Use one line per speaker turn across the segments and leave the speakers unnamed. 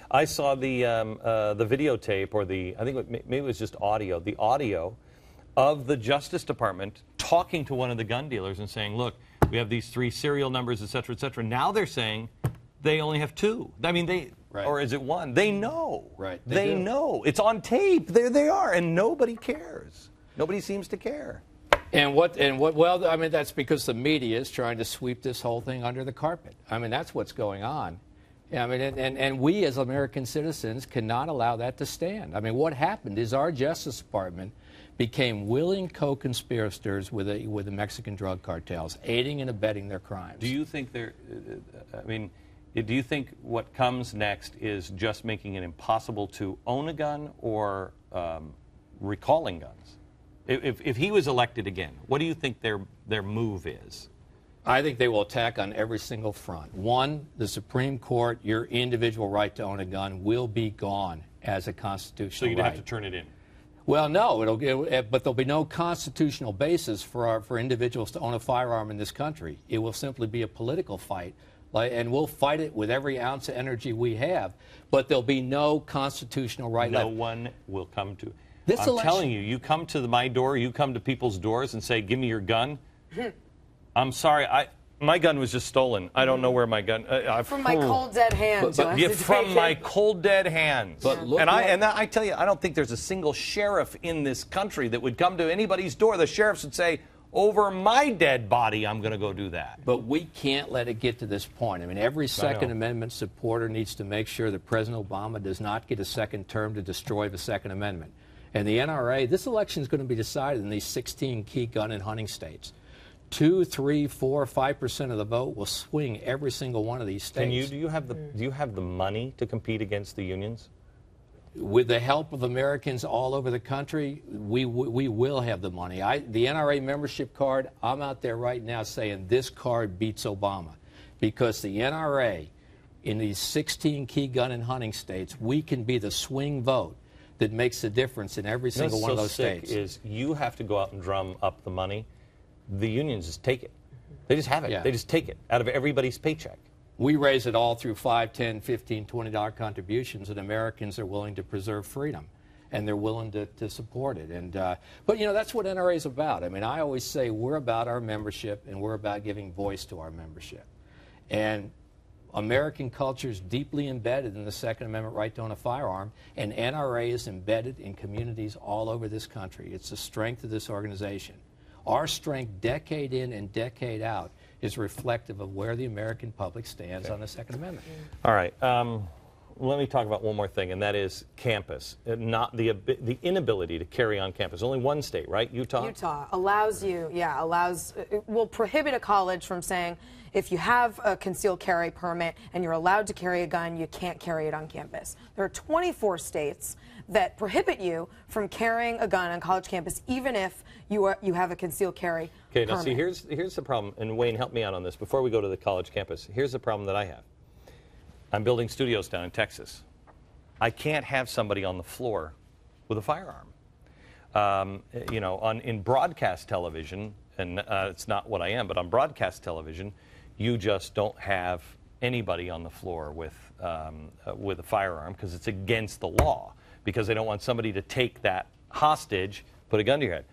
I saw the videotape, or I think maybe it was just audio, the audio of the Justice Department talking to one of the gun dealers and saying, look, we have these 3 serial numbers, et cetera, et cetera. Now they're saying they only have 2. I mean, or is it 1? They know.
Right.
They know. It's on tape. There they are, and nobody cares. Nobody seems to care.
Well, I mean, that's because the media is trying to sweep this whole thing under the carpet. I mean, that's what's going on. I mean, and we as American citizens cannot allow that to stand. I mean, what happened is our Justice Department became willing co-conspirators with the Mexican drug cartels, aiding and abetting their crimes.
Do you think do you think what comes next is just making it impossible to own a gun, or recalling guns? If he was elected again, what do you think their move is?
I think they will attack on every single front. One, the Supreme Court, your individual right to own a gun will be gone as a constitutional right.
So you'd have to turn it in.
Well, no, but there'll be no constitutional basis for individuals to own a firearm in this country. It will simply be a political fight, and we'll fight it with every ounce of energy we have. But there'll be no constitutional right.
No one will come to.
This
I'm telling you, you come to my door, you come to people's doors and say, "Give me your gun." I'm sorry, my gun was just stolen. I don't know where my gun.
From my cold dead hands.
From my cold dead hands.
But look,
I tell you, I don't think there's a single sheriff in this country that would come to anybody's door. The sheriffs would say, over my dead body, I'm going to go do that.
But we can't let it get to this point. I mean, every Second Amendment supporter needs to make sure that President Obama does not get a second term to destroy the Second Amendment. And the NRA, this election is going to be decided in these 16 key gun and hunting states. 2, 3, 4, 5% of the vote will swing every single one of these states.
Do you have the money to compete against the unions?
With the help of Americans all over the country, we will have the money. The NRA membership card, I'm out there right now saying this card beats Obama, because the NRA in these 16 key gun and hunting states, we can be the swing vote that makes the difference in every single one of those states.
Is you have to go out and drum up the money. The unions just take it. They just have it. Yeah. They just take it out of everybody's paycheck.
We raise it all through $5, $10, $15, $20 contributions, and Americans are willing to preserve freedom, and they're willing to support it. But, you know, that's what NRA is about. I mean, I always say we're about our membership, and we're about giving voice to our membership. And American culture is deeply embedded in the Second Amendment right to own a firearm, and NRA is embedded in communities all over this country. It's the strength of this organization. Our strength, decade in and decade out, is reflective of where the American public stands on the Second Amendment.
All right. Let me talk about one more thing, and that is campus. Not the inability to carry on campus. Only one state, right? Utah?
Utah allows you, will prohibit a college from saying, if you have a concealed carry permit and you're allowed to carry a gun, you can't carry it on campus. There are 24 states that prohibit you from carrying a gun on college campus, even if you have a concealed carry permit.
Now see, here's the problem, and Wayne, help me out on this. Before we go to the college campus, here's the problem that I have. I'm building studios down in Texas. I can't have somebody on the floor with a firearm. You know, in broadcast television, and it's not what I am, but on broadcast television, you just don't have anybody on the floor with a firearm, because it's against the law, because they don't want somebody to take that hostage, put a gun to your head.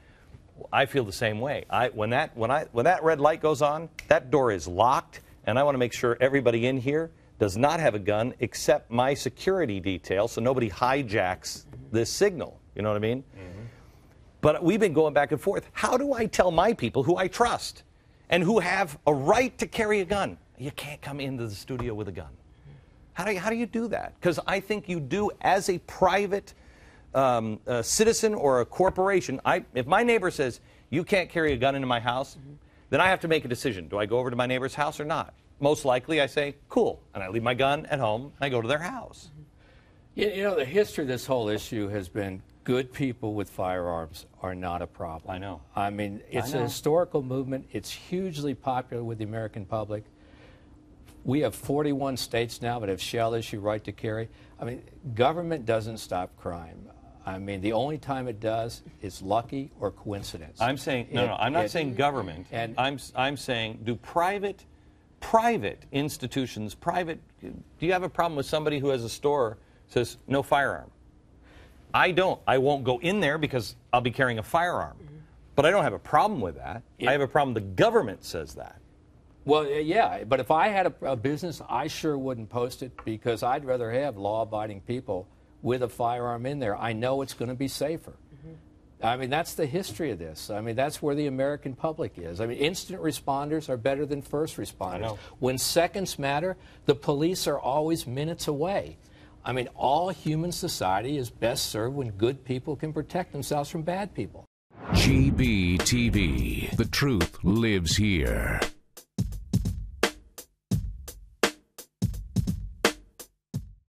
I feel the same way. When that red light goes on, that door is locked, and I want to make sure everybody in here does not have a gun except my security detail, so nobody hijacks this signal. You know what I mean? Mm-hmm. But we've been going back and forth. How do I tell my people who I trust and who have a right to carry a gun, you can't come into the studio with a gun? How do you do that? Because I think you do, as a private citizen or a corporation. If my neighbor says, you can't carry a gun into my house, then I have to make a decision. Do I go over to my neighbor's house or not? Most likely I say, cool, and I leave my gun at home, and I go to their house.
You know, the history of this whole issue has been good people with firearms are not a problem.
I know.
I mean, it's a historical movement. It's hugely popular with the American public. We have 41 states now that have shall-issue right to carry. I mean, government doesn't stop crime. I mean, the only time it does is lucky or coincidence.
I'm saying, I'm not saying government. I'm saying, do private private institutions, do you have a problem with somebody who has a store says no firearm? I don't. I won't go in there because I'll be carrying a firearm. But I don't have a problem with that. I have a problem the government says that.
Well, yeah, but if I had a business, I sure wouldn't post it because I'd rather have law-abiding people with a firearm in there. I know it's going to be safer. I mean, that's the history of this. I mean, that's where the American public is. I mean, instant responders are better than first responders.
I know.
When seconds matter, the police are always minutes away. I mean, all human society is best served when good people can protect themselves from bad people.
GBTV. The truth lives here.